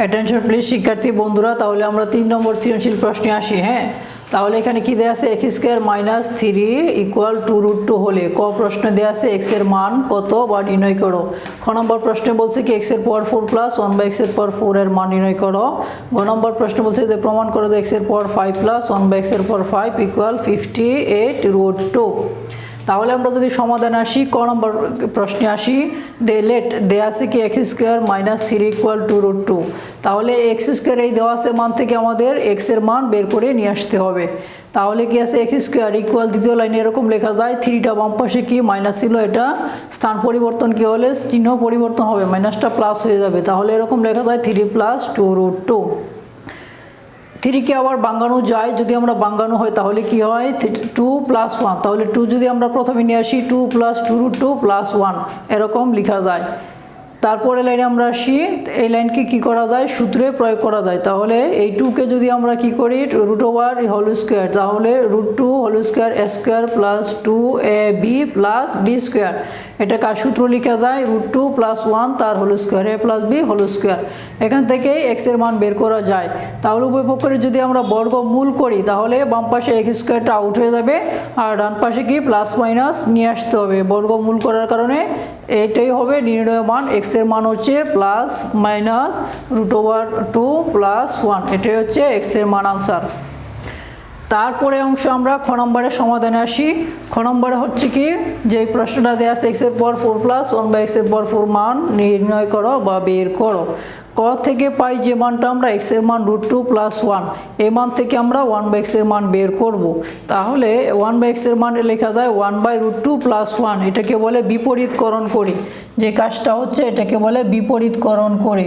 Attention please শিক্ষার্থী বন্ধুরা, তাহলে আমরা 3 নম্বর সৃজনশীল প্রশ্নে আসি। হ্যাঁ, তাহলে এখানে কি দেয়া আছে, x² - 3 = 2√2 হলে ক প্রশ্নে দেয়া আছে x এর মান কত বা নির্ণয় করো। খ নম্বর প্রশ্নে বলছে কি x এর পাওয়ার 4 প্লাস 1/x এর পাওয়ার 4 এর মান নির্ণয় করো। গ নম্বর প্রশ্ন বলছে যে প্রমাণ করো যে x এর পাওয়ার 5 প্লাস 1/x এর পাওয়ার 5 = 58√2। তাহলে আমরা যদি সমাধানে আসি, ক নম্বর প্রশ্নে আসি, দেয়া আছে কি x² - 3 = 2√2। তাহলে x² এই দেওয়া আছে মান থেকে আমাদের x এর মান বের করে নিয়ে আসতে হবে। তাহলে কি আছে, x² = দ্বিতীয় লাইনে এরকম লেখা যায়, 3টা বাম পাশে কি মাইনাস ছিল, এটা স্থান পরিবর্তন কি হলে চিহ্ন পরিবর্তন হবে, মাইনাসটা প্লাস হয়ে যাবে। তাহলে এরকম লেখা যায় 3 + 2√2। 3 কে আবার ভাঙানো যায়, যদি আমরা ভাঙানো হয় তাহলে কি হয়, 2 + 1। তাহলে 2 যদি আমরা প্রথমে নিয়ে আসি, 2 + 2√2 + 1 এরকম লেখা যায়। তারপরে লাইনে আমরা আসি, এই লাইনকে কি করা যায়, সূত্রে প্রয়োগ করা যায়। তাহলে এই 2 কে যদি আমরা কি করি, √2 তাহলে √2² + 2ab + b²। এটা কার সূত্র লেখা যায়, √2 + 1 তার whole square a + b whole square. এখান থেকে x এর মান বের করা যায়। তাহলে উভয় পক্ষের যদি আমরা বর্গমূল করি তাহলে বাম পাশে x² আউট হয়ে যাবে, আর ডান পাশে কি প্লাস মাইনাস নিয়ে আসতে হবে বর্গমূল করার কারণে। এটাই হবে নির্ণয় মান, x এর মান হচ্ছে ±√2 + 1। এটাই হচ্ছে x এর মান আনসার। তারপরে অংশ আমরা খ নম্বরের সমাধানে আসি। খ নম্বরে হচ্ছে কি, যে প্রশ্নটা দেওয়া আছে x এর পাওয়ার 4 প্লাস 1/x এর পাওয়ার 4 মান নির্ণয় করো বা বের করো। ক থেকে পাই যে মানটা আমরা x এর মান √2 + 1, এই মান থেকে আমরা 1/x এর মান বের করব। তাহলে 1/x এর মান লেখা যায় 1/√2 + 1। এটাকে বলে বিপরীতকরণ করে, যে কাজটা হচ্ছে এটাকে বলে বিপরীতকরণ করে,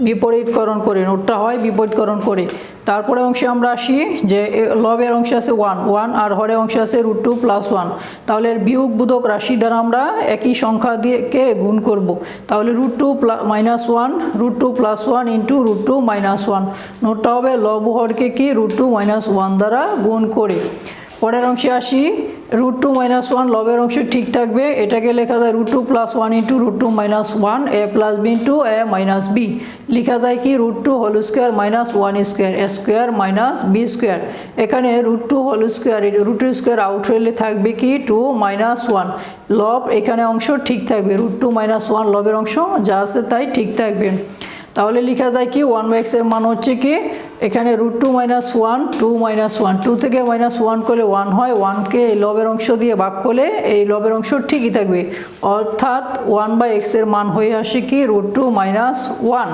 বিপরীতকরণ করে নোটটা হয় বিপরীতকরণ করে। তারপরে অংশে আমরা আসি, যে লবের অংশে আছে 1 আর হরের অংশে আছে √2 + 1। তাহলে এর বিয়োগ বোধক রাশি দ্বারা আমরা একই সংখ্যা দিয়ে কে গুণ করব। তাহলে √2 - 1 √2 + 1 × √2 - 1। নোটটা হবে লব হরকে কি √2 - 1 দ্বারা গুণ করে। পরের অংশে আসি, √2 - 1 লবের অংশ ঠিক থাকবে, এটাকে লেখা যায় √2 + 1 × √2 - 1 a + b × a - b। লেখা যায় কি √2² - 1² a² - b²। এখানে √2² আউট হলে থাকবে কি 2 - 1। লব এখানে অংশ ঠিক থাকবে, √2 - 1 লবের অংশ যা আছে তাই ঠিক থাকবে। তাহলে লেখা যায় কি 1/x এর মান হচ্ছে কি, এখানে √2 - 1 2 - 1, 2 থেকে -1 করলে 1 হয়, 1কে এই লবের অংশ দিয়ে ভাগ করলে এই লবের অংশ ঠিকই থাকবে, অর্থাৎ 1/x এর মান হয়ে আসে কি √2 - 1।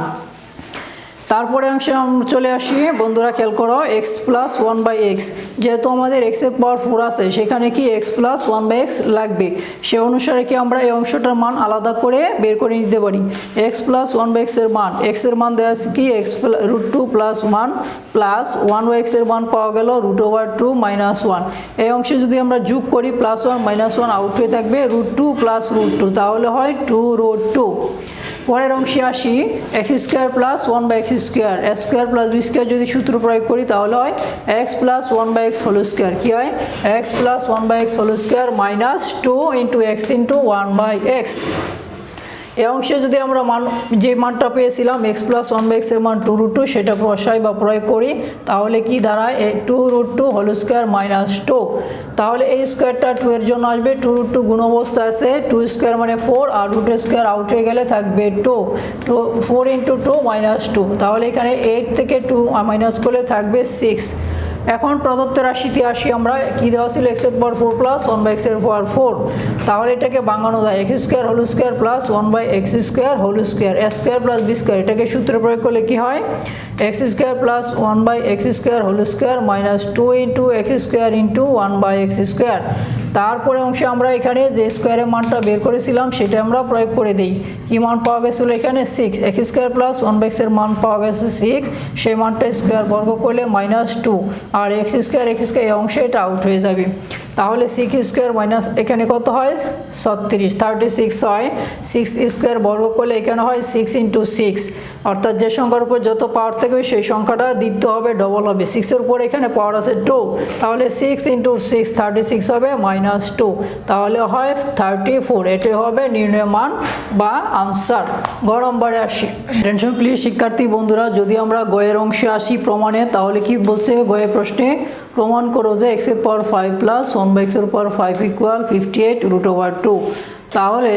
তারপরে অংশে আমরা চলে আসি, বন্ধুরা খেয়াল করো, x + 1/x। যেহেতু আমাদের x এর পাওয়ার 4 আছে, সেখানে কি x + 1/x লাগবে, সে অনুসারে কি আমরা এই অংশটার মান আলাদা করে বের করে নিতে পারি। x + 1/x এর মান, x এর মান দেওয়া আছে কি √2 + 1 প্লাস 1/x এর মান পাওয়া গেল √2 - 1। এই অংশে যদি আমরা যোগ করি +1 - 1 আউট হয়ে থাকবে √2 + √2, তাহলে হয় 2√2। পরের অংশে আসি, x² + 1/x², a² + b² যদি সূত্র প্রয়োগ করি তাহলে হয় x + 1/x² কি হয়, x + 1/x² - 2 × x × 1/x। এই অংশে যদি আমরা যে মানটা পেয়েছিলাম x + 1/x এর মান 2√2, সেটা বসাই বা প্রয়োগ করি তাহলে কি দাঁড়ায় 2√2² - 2। তাহলে এই স্কোয়ারটা 2 এর জন্য আসবে, 2√2 গুণ অবস্থা আছে, 2² মানে 4 আর √2² আউট হয়ে গেলে থাকবে 2, 4 × 2 - 2। তাহলে এখানে 8 থেকে 2 মাইনাস করলে থাকবে 6। এখন প্রদত্ত রাশিতে আসি আমরা, কি দেওয়া ছিল x এর পাওয়ার 4 প্লাস 1/x এর পাওয়ার 4। তাহলে এটাকে ভাঙানো যায়, x² whole square plus 1/x² whole square, a² plus b²। এটাকে সূত্রে প্রয়োগ করলে কি হয়, x² plus 1/x² whole square minus 2 × x² × 1/x²। তারপরে অংশে আমরা এখানে যে স্কোয়ারের মানটা বের করেছিলাম সেটা আমরা প্রয়োগ করে দিই। কি মান পাওয়া গেছিল এখানে 6, x² প্লাস 1/x এর মান পাওয়া গেছে 6, সেই মানটা স্কোয়ার বর্গ করলে -2 আর x² এই অংশে এটা আউট হয়ে যাবে। তাহলে 6² মাইনাস এখানে কত হয় 36 হয়, 6² বর্গ করলে এখানে হয় 6 × 6 অর্থাৎ যে সংখ্যার উপর যত পাওয়ার থাকবে সেই সংখ্যাটা দিতে হবে ডবল হবে। 6-এর উপর এখানে পাওয়ার আছে 2, তাহলে 6 × 6 36 হবে -2, তাহলে হয় 34। এটাই হবে নির্ণয় মান বা আনসার। গ নম্বরে আসি। টেনশন প্লিজ শিক্ষার্থী বন্ধুরা, যদি আমরা গয়ের অংশে আসি প্রমাণে, তাহলে কি বলছে গয়ের প্রশ্নে, প্রমাণ করো যে x এর পাওয়ার 5 প্লাস 1/x এর পাওয়ার 5 ইকুয়াল 58√2। তাহলে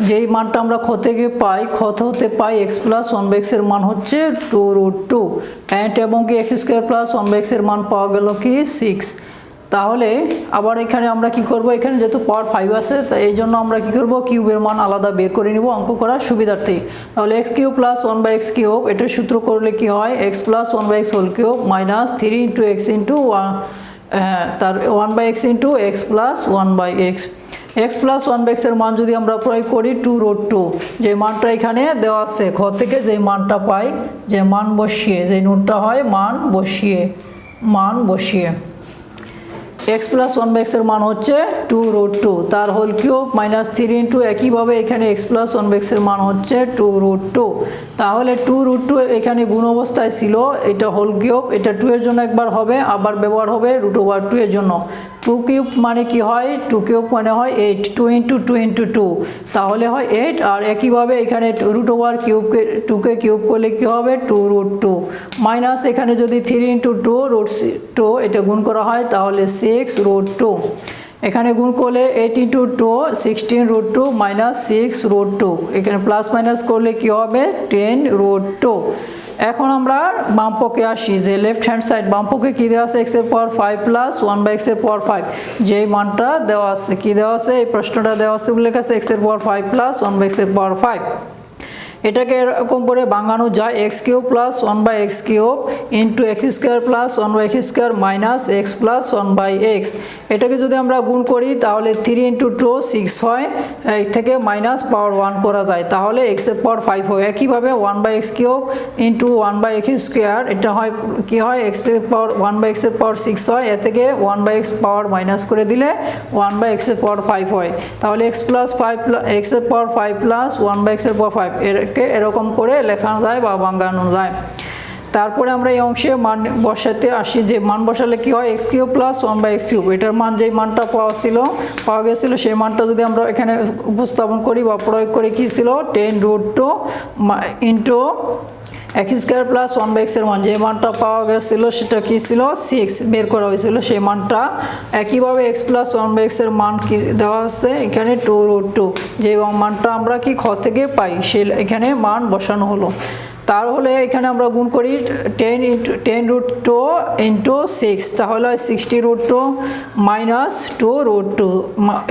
যেই মানটা আমরা খ থেকে পাই, খ হতে পাই x প্লাস 1/x এর মান হচ্ছে 2√2 এবং কি x স্কোয়ার প্লাস 1/x এর মান পাওয়া গেল কি 6। তাহলে আবার এখানে আমরা কি করব, এখানে যেহেতু পাওয়ার 5 আছে তাই এই জন্য আমরা কি করব, কিউবের মান আলাদা বের করে নিব অঙ্ক করার সুবিধার্থে। তাহলে x cube plus 1/x cube, এটার সূত্র করলে কি হয়, x plus 1/x whole cube minus 3 × x into তার 1/x into x plus 1/x। x plus 1/x এর মান যদি আমরা প্রয়োগ করি 2√2, যে মানটা এখানে দেওয়া আছে খ থেকে, যে মানটা পাই, যে মান বসিয়ে, যে নোটটা হয় মান বসিয়ে x প্লাস 1/x এর মান হচ্ছে 2√2, তার হোল কিউব মাইনাস 3 ইন্টু, একইভাবে এখানে x প্লাস 1/x এর মান হচ্ছে 2√2। তাহলে 2√2 এখানে গুণ অবস্থায় ছিল, এটা হোল কিউব, এটা 2 এর জন্য একবার হবে, আবার ব্যবহার হবে √2 এর জন্য। 2 কিউব মানে কি হয়, 2 কিউব মানে হয় 8, 2 × 2 × 2, তাহলে হয় 8। আর একইভাবে এখানে √2কে 2কে কিউব করলে কি হবে 2√2 মাইনাস এখানে যদি 3 × 2√2 এটা গুণ করা হয় তাহলে 6√2, এখানে গুণ করলে 8 × 2 16√2 মাইনাস 6√2, এখানে প্লাস মাইনাস করলে কি হবে 10√2। এখন আমরা বামপক্ষে আসি, যে লেফট হ্যান্ড সাইড, বামপক্ষে কী দেওয়া আছে, x এর পাওয়ার 5 প্লাস 1/x এর পাওয়ার 5, যেই মানটা দেওয়া আছে, কি দেওয়া আছে, এই প্রশ্নটা দেওয়া আছে উল্লেখ আছে x এর পাওয়ার 5 প্লাস 1/x এর পাওয়ার 5। এটাকে এরকম করে ভাঙানো যায়, x cube plus 1/x cube into x square plus 1/x square minus x plus 1/x। এটাকে যদি আমরা গুণ করি তাহলে 3 × 2 6 হয়, এই থেকে মাইনাস পাওয়ার 1 করা যায়, তাহলে x এর পাওয়ার 5 হয়। একইভাবে 1/x cube into 1/x square, এটা হয় কি হয়, x এর পাওয়ার 1/x এর পাওয়ার 6 হয়, এ থেকে 1/x পাওয়ার মাইনাস করে দিলে 1/x এর পাওয়ার 5 হয়, তাহলে x এর পাওয়ার 5 প্লাস 1/x এর পাওয়ার 5 এরকম করে লেখা যায় বা ভাঙানো যায়। তারপরে আমরা এই অংশে মান বসাতে আসি, যে মান বসালে কি হয়, x cube plus 1/x cube, এটার মান যেই মানটা পাওয়া গেছিল সেই মানটা যদি আমরা এখানে উপস্থাপন করি বা প্রয়োগ করি, কি ছিল 10√2 into x square plus 1/x এর মান, যে মানটা পাওয়া গেছিল সেটা কি ছিল 6 বের করা হয়েছিল সেই মানটা। একইভাবে x প্লাস 1/x এর মান কি দেওয়া আছে এখানে 2√2, যে মানটা আমরা কি খ থেকে পাই সে এখানে মান বসানো হলো। তাহলে এখানে আমরা গুণ করি 10√2 ইন্টু 6, তাহলে 60√2 মাইনাস 2√2,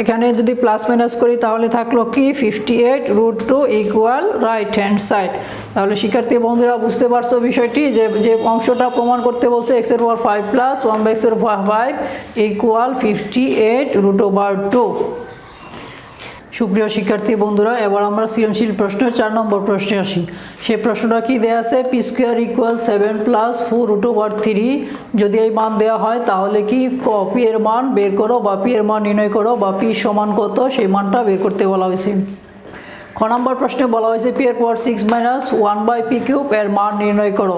এখানে যদি প্লাস মাইনাস করি তাহলে থাকলো কি 58√2 ইকুয়াল রাইট হ্যান্ড সাইড। তাহলে শিক্ষার্থী বন্ধুরা বুঝতে পারছো বিষয়টি, যে অংশটা প্রমাণ করতে বলছে x এর পাওয়ার 5 প্লাস 1/x এর পাওয়ার 5 ইকুয়াল 58√2। সুপ্রিয় শিক্ষার্থী বন্ধুরা, এবার আমরা সৃজনশীল প্রশ্ন 4 নম্বর প্রশ্নে আসি। সেই প্রশ্নটা কি দেয়া আছে, p স্কোয়ার ইকুয়াল 7 প্লাস 4√3, যদি এই মান দেওয়া হয় তাহলে কি p এর মান বের করো বা p এর মান নির্ণয় করো বা p সমান কত সেই মানটা বের করতে বলা হয়েছে। খ নম্বর প্রশ্নে বলা হয়েছে p এর পাওয়ার 6 মাইনাস 1/p³ এর মান নির্ণয় করো।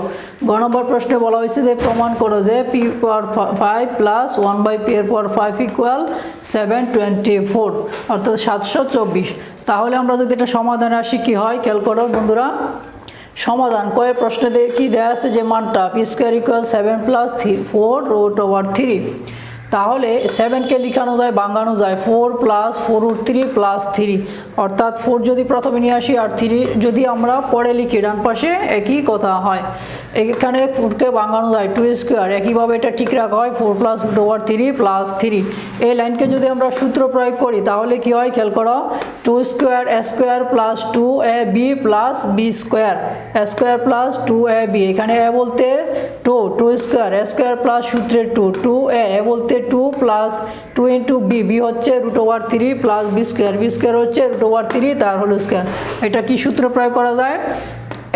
গ নম্বর প্রশ্নে বলা হয়েছে যে প্রমাণ করো যে p পাওয়ার 5 প্লাস 1/p এর পাওয়ার 5 ইকুয়াল 724 অর্থাৎ 724। তাহলে আমরা যদি এটা সমাধানে আসি কি হয়, খেয়াল করো বন্ধুরা। সমাধান কয়েক প্রশ্নে কি দেওয়া আছে, যে মানটা p স্কোয়ার ইকুয়াল 7 প্লাস 4√3, তাহলে 7কে লিখানো যায়, ভাঙানো যায় 4 প্লাস 4√3 প্লাস 3, অর্থাৎ 4 যদি প্রথমে নিয়ে আসি আর 3 যদি আমরা পরে লিখি ডান পাশে একই কথা হয়। এখানে 4কে ভাঙানো যায় 2 স্কোয়ার, একইভাবে এটা ঠিক রাখা হয় 4 প্লাস √3 প্লাস 3। এই লাইনকে যদি আমরা সূত্র প্রয়োগ করি তাহলে কি হয়, খেয়াল করো, 2 square a square plus 2ab plus b square, a square plus 2ab, এখানে a বলতে 2 স্কোয়ার, a স্কোয়ার প্লাস সূত্রে 2a বলতে 2 প্লাস 2 ইন্টু b হচ্ছে √3 প্লাস b স্কোয়ার হচ্ছে √3 তার হোল স্কোয়ার। এটা কি সূত্র প্রয়োগ করা যায়,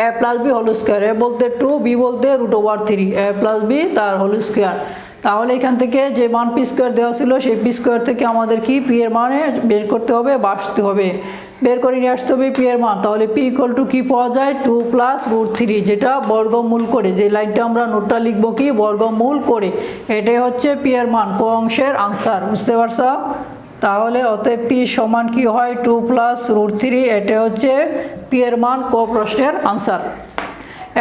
a plus b whole square, a বলতে 2 b বলতে √3, a প্লাস b তার হোল স্কোয়ার। তাহলে এখান থেকে যে মান p স্কোয়ার দেওয়া ছিল সেই p স্কোয়ার থেকে আমাদের কি p এর মানে বের করতে হবে বা আসতে হবে। বের করে নিয়ে আসতে হবে পি এর মান। তাহলে পি ইকুয়াল টু কী পাওয়া যায় 2 প্লাস রুট 3, যেটা বর্গমূল করে, যে লাইনটা আমরা নোটটা লিখব কি বর্গমূল করে, এটাই হচ্ছে পি এর মান, ক অংশের আনসার। বুঝতে পারছ? তাহলে অতএব পি সমান কি হয় 2 প্লাস রুট 3, এটা হচ্ছে পি এর মান, ক প্রশ্নের আনসার।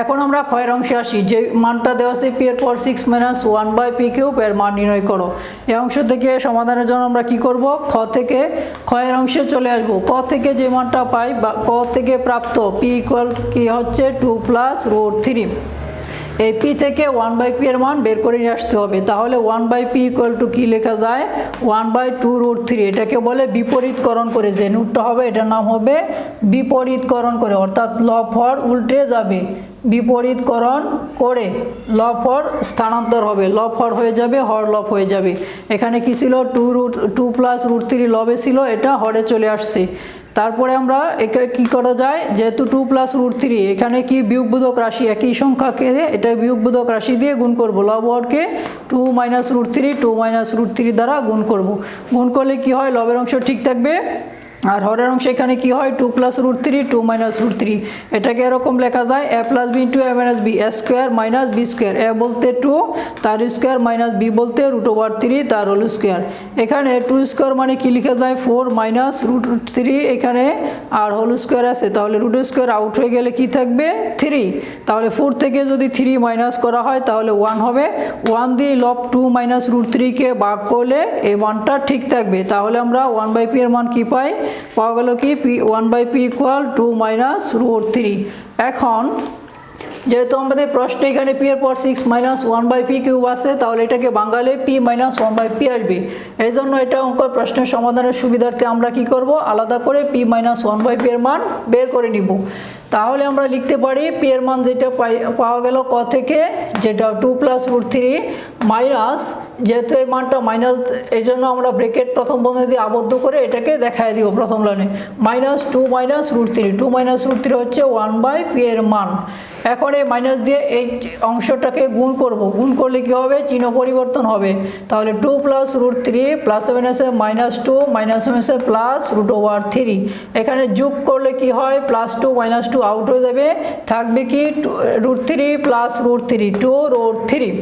এখন আমরা ক্ষয়ের অংশে আসি। যে মানটা দেওয়া আছে পি এর পর 6 মাইনাস 1 বাই পি কিউব, এর মান নির্ণয় করো। এই অংশ থেকে সমাধানের জন্য আমরা কি করব, খ থেকে ক্ষয়ের অংশে চলে আসব। ক থেকে যে মানটা পাই বা ক থেকে প্রাপ্ত পি ইকুয়াল কি হচ্ছে 2 প্লাস রুট 3, এই পি থেকে 1 বাই পি এর মান বের করে নিয়ে আসতে হবে। তাহলে 1 বাই পি ইকুয়াল টু কী লেখা যায় 1 বাই 2 রুট 3, এটাকে বলে বিপরীতকরণ করে। যে নোটটা হবে এটার নাম হবে বিপরীতকরণ করে, অর্থাৎ লব হর উল্টে যাবে, বিপরীতকরণ করে লব হর স্থানান্তর হবে, লব হর হয়ে যাবে, হর লব হয়ে যাবে। এখানে কি ছিল 2 প্লাস রুট 3 লবে ছিল, এটা হরে চলে আসছে। তারপরে আমরা একে কী করা যায়, যেহেতু 2 প্লাস রুট 3 এখানে কি বিয়োগবোধক রাশি, একই সংখ্যাকে এটা বিয়োগবোধক রাশি দিয়ে গুণ করব। লব হরকে 2 মাইনাস রুট 3 2 মাইনাস রুট 3 দ্বারা গুণ করব। গুণ করলে কি হয়, লবের অংশ ঠিক থাকবে, আর হরের অংশ এখানে কি হয় 2 প্লাস রুট 3 2 মাইনাস রুট 3। এটাকে এরকম লেখা যায় এ প্লাস বি ইন্টু এ মাইনাস বি, এ স্কোয়ার মাইনাস বি স্কোয়ার, এ বলতে 2 তার স্কোয়ার মাইনাস বি বলতে রুট ওভার 3 তার হোল স্কোয়ার। এখানে 2 স্কোয়ার মানে কি লেখা যায় 4 মাইনাস রুট 3 এখানে, আর হোল স্কোয়ার আছে, তাহলে রুট স্কোয়ার আউট হয়ে গেলে কি থাকবে 3। তাহলে 4 থেকে যদি 3 মাইনাস করা হয় তাহলে 1 হবে। 1 দিয়ে লব 2 মাইনাস রুট 3কে ভাগ করলে এই মানটা ঠিক থাকবে। তাহলে আমরা 1 বাই পি এর মান কি পাই, পাওয়া গেল কি p 1 by p equal 2 minus root 3। এখন যেহেতু আমাদের প্রশ্নে এখানে পি এর পর 6 মাইনাস 1 বাই পি কিউব আছে, তাহলে এটাকে বাঙালে পি মাইনাস 1 বাই পি আসবে। এই জন্য এটা অঙ্ক প্রশ্নের সমাধানের সুবিধার্থে আমরা কি করব, আলাদা করে পি মাইনাস 1 বাই পি এর মান বের করে নিব। তাহলে আমরা লিখতে পারি পি এর মান যেটা পাওয়া গেল ক থেকে, যেটা 2 প্লাস রুট 3 মাইনাস, যেহেতু এই মানটা মাইনাস এই জন্য আমরা ব্রেকেট প্রথম বন্ধনী দিয়ে আবদ্ধ করে এটাকে দেখায় দিব প্রথম লাইনে, minus 2 minus root 3, 2 minus root 3 হচ্ছে 1 বাই পি এর মান। এখন এই মাইনাস দিয়ে এই অংশটাকে গুণ করব, গুণ করলে কি হবে চিহ্ন পরিবর্তন হবে। তাহলে 2 প্লাস রুট 3 প্লাস আছে মাইনাস 2 মাইনাস আছে প্লাস রুট ওভার 3, এখানে যোগ করলে কি হয় প্লাস 2 মাইনাস 2 আউট হয়ে যাবে, থাকবে কি রুট 3 প্লাস রুট 3 2 রুট 3।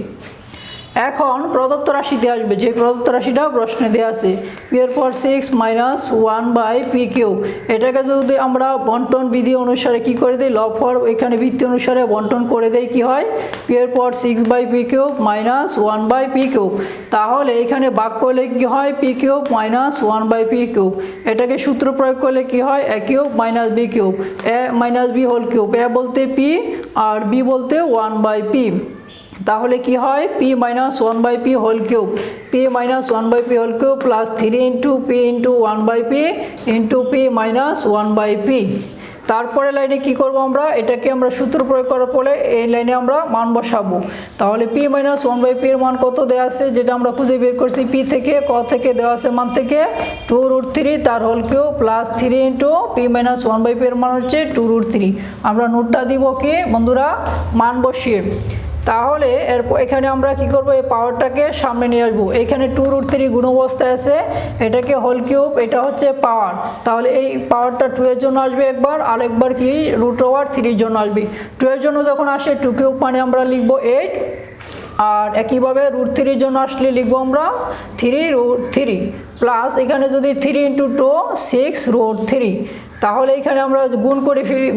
এখন প্রদত্ত রাশিতে আসবে, যে প্রদত্ত রাশিটা প্রশ্নে দেওয়া আছে পি এর পর 6 মাইনাস 1 বাই পি কিউব, এটাকে যদি আমরা বন্টন বিধি অনুসারে কি করে দিই, লব হর এখানে ভিত্তি অনুসারে বন্টন করে দেই, কি হয় পি এর পর 6 by p cube minus 1 by p cube. তাহলে এখানে ভাগ করলে কি হয় p cube minus 1 by p cube, এটাকে সূত্র প্রয়োগ করলে কি হয় a cube minus b cube, a minus b whole cube, a বলতে পি আর বি বলতে 1 বাই পি। তাহলে কি হয় p minus 1 by p whole cube, p minus 1 by p whole cube plus 3 into p into 1 by p into p minus 1 by p. তারপরে লাইনে কি করব, আমরা এটাকে আমরা সূত্র প্রয়োগ করার পরে এই লাইনে আমরা মান বসাবো। তাহলে পি মাইনাস 1 বাই পি এর মান কত দেওয়া আছে, যেটা আমরা খুঁজে বের করছি পি থেকে, ক থেকে দেওয়া আছে মান থেকে 2 রুট 3 তার whole cube plus 3 into p minus 1 by p এর মান হচ্ছে 2 রুট 3। আমরা নোটটা দিব কি বন্ধুরা মান বসিয়ে। তাহলে এরপর এখানে আমরা কি করব, এই পাওয়ারটাকে সামনে নিয়ে আসবো। এখানে 2 রুট 3 গুণ অবস্থায় আছে, এটাকে হোল কিউব, এটা হচ্ছে পাওয়ার, তাহলে এই পাওয়ারটা 2 এর জন্য আসবে একবার, আর একবার কি রুট ওভার 3 এর জন্য আসবে। 2 এর জন্য যখন আসে 2 কিউব মানে আমরা লিখব 8, আর একইভাবে রুট 3 এর জন্য আসলে লিখবো আমরা 3 রুট 3 প্লাস এখানে যদি 3 ইন্টু 2 6 রুট 3। তাহলে এখানে আমরা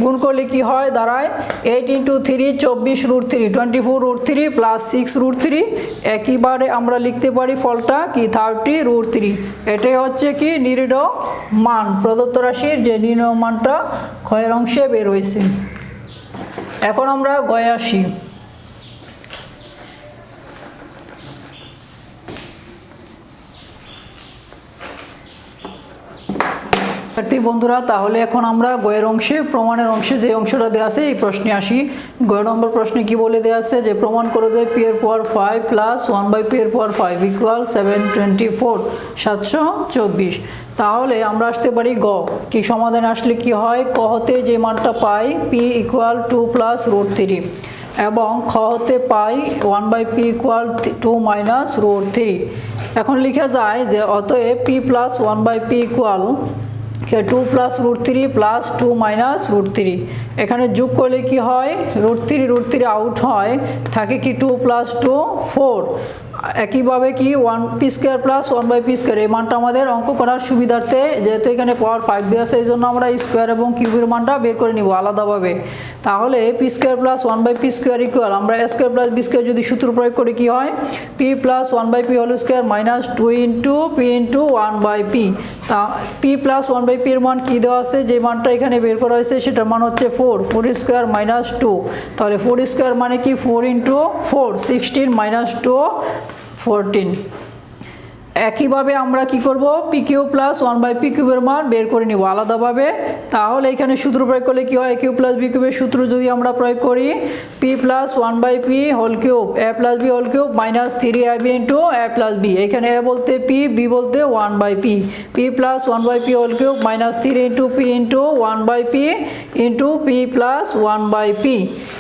গুণ করলে কি হয় দাঁড়ায় 8 ইন্টু 3 24 রুট 3 24 রুট 3 প্লাস 6 রুট 3, একইবারে আমরা লিখতে পারি ফলটা কি 30 রুট 3। এটাই হচ্ছে কি নির্ণয় মান, প্রদত্ত রাশির যে নির্ণয় মানটা ক্ষয়ের অংশে বের হয়েছে। এখন আমরা গয়ে আসি। বন্ধুরা তাহলে এখন আমরা গয়ের অংশে প্রমাণের অংশে যে অংশটা দেওয়া আছে এই প্রশ্নে আসি। গয় নম্বর প্রশ্নে কি বলে দেওয়া আছে যে প্রমাণ করে দেয় পি এর পাওয়ার 5 প্লাস 1 বাই পি এর পাওয়ার 5 ইকুয়াল 724 724। তাহলে আমরা আসতে পারি গ, কি সমাধানে আসলে কি হয় ক হতে যে মানটা পাই পি ইকুয়াল 2 প্লাস রুট 3 এবং খ হতে পাই 1 by p equal 2 minus root 3। এখন লেখা যায় যে অতএব p plus 1 by p equal 2 plus √3 plus 2 minus √3, এখানে যোগ করলে কি হয় √3 আউট হয়, থাকে কি 2 প্লাস 2 4। একইভাবে কি 1p² প্লাস 1/p², এই মানটা আমাদের অঙ্ক করার সুবিধার্থে, যেহেতু এখানে পাওয়ার 5 দেওয়া আছে এই জন্য আমরা স্কোয়ার এবং কিউবের মানটা বের করে নিব আলাদাভাবে। তাহলে p² প্লাস 1/p² ইকুয়াল, আমরা a² প্লাস b² যদি সূত্র প্রয়োগ করি কি হয় p plus 1/p whole square minus 2 into p into 1/p। তা p প্লাস 1/p এর মান কি দেওয়া আছে, যে মানটা এখানে বের করা হয়েছে সেটার মান হচ্ছে 4 মাইনাস 2, তাহলে 4² মানে কি 4 ইন্টু 4 16 মাইনাস 2 14। একইভাবে আমরা কি করব pq প্লাস 1/p³ এর মান বের করে নিব আলাদাভাবে। তাহলে এখানে সূত্র প্রয়োগ করলে কি হয়, q প্লাস b কিউবের সূত্র যদি আমরা প্রয়োগ করি p plus 1/p whole cube a plus b whole cube minus 3ab into a plus b, এখানে a বলতে p, b বলতে 1/p, p plus 1/p whole cube minus 3 into p into 1/p into p plus 1/p।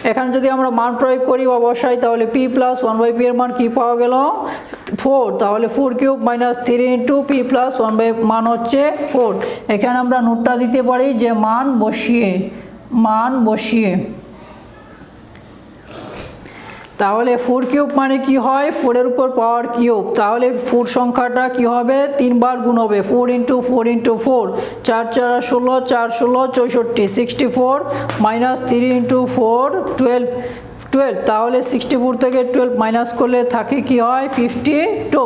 এখানে যদি আমরা মান প্রয়োগ করি বা বসাই তাহলে p প্লাস 1/p এর মান কি পাওয়া গেল 4, তাহলে 4 cube minus 3 into p plus 1/, মান হচ্ছে 4। এখানে আমরা নোটটা দিতে পারি যে মান বসিয়ে তাহলে 4 কিউব মানে কি হয় 4 এর উপর পাওয়ার কিউব, তাহলে 4 সংখ্যাটা কি হবে 3 বার গুণ হবে 4 ইন্টু 4 ইন্টু 4, 4 4 16, 4 16 64, 64 মাইনাস 3 ইন্টু 4 12, তাহলে 64 থেকে 12 মাইনাস করলে থাকে কি হয় 52।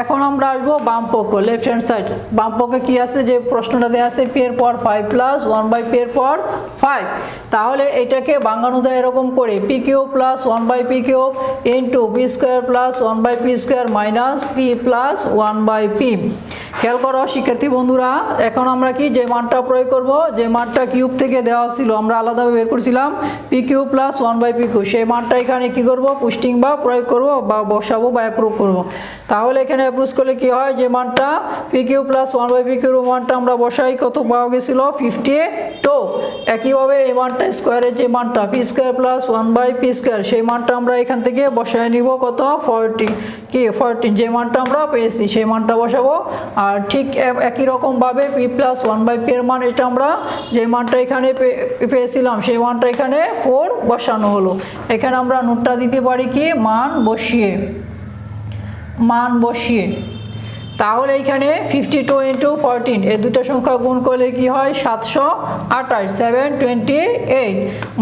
এখন আমরা আসবো বাম পক্ষ, লেফট হ্যান্ড সাইড। বাম পক্ষে কি আছে, যে প্রশ্নটা দেওয়া আছে p এর পাওয়ার 5 প্লাস 1/p এর পাওয়ার 5, তাহলে এটাকে ভাঙানো যায় এরকম করে p³ plus 1/p³ into p² plus 1/p² minus p plus 1/p। খেয়াল করো শিক্ষার্থী বন্ধুরা, এখন আমরা কি যে মানটা প্রয়োগ করব, যে মানটা কিউব থেকে দেওয়া ছিল আমরা আলাদাভাবে বের করছিলাম p³ প্লাস 1/p³, সেই মানটা এখানে কি করব পুস্টিং বা প্রয়োগ করব বা বসাবো বা অ্যাপ্রুভ করব। তাহলে এখানে অ্যাপ্রুভ করলে কি হয়, যে মানটা p³ প্লাস 1/p³ মানটা আমরা বসাই কত পাওয়া গেছিল 52। একইভাবে এই মানটা স্কোয়ারের যে মানটা p² প্লাস 1/p², সেই মানটা আমরা এখান থেকে বসায় নিব কত 14, যে মানটা আমরা পেয়েছি সেই মানটা বসাবো। আর ঠিক একই রকমভাবে p প্লাস 1/p এর মান, এটা আমরা যে মানটা এখানে পেয়েছিলাম সেই মানটা এখানে 4 বসানো হলো। এখানে আমরা নোটটা দিতে পারি কি মান বসিয়ে তাহলে এখানে 52 ইন্টু 14, এই দুটো সংখ্যা গুণ করলে কি হয় 728, 728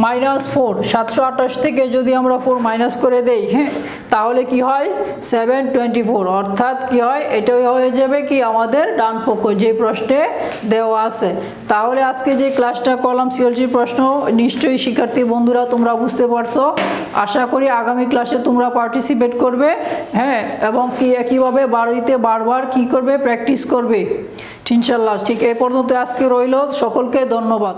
মাইনাস 4, 728 থেকে যদি আমরা 4 মাইনাস করে দেই, হ্যাঁ তাহলে কি হয় 724, অর্থাৎ কি হয় এটাই হয়ে যাবে কি আমাদের ডান পক্ষ যে প্রশ্নে দেওয়া আছে। তাহলে আজকে যে ক্লাসটা করলাম সিএলসি প্রশ্ন, নিশ্চয়ই শিক্ষার্থী বন্ধুরা তোমরা বুঝতে পারছো। আশা করি আগামী ক্লাসে তোমরা পার্টিসিপেট করবে, হ্যাঁ, এবং কি একইভাবে বাড়িতে বারবার কি করবে প্র্যাকটিস করবে ইনশাআল্লাহ। ঠিক এই পর্যন্ত আজকে রইল, সকলকে ধন্যবাদ।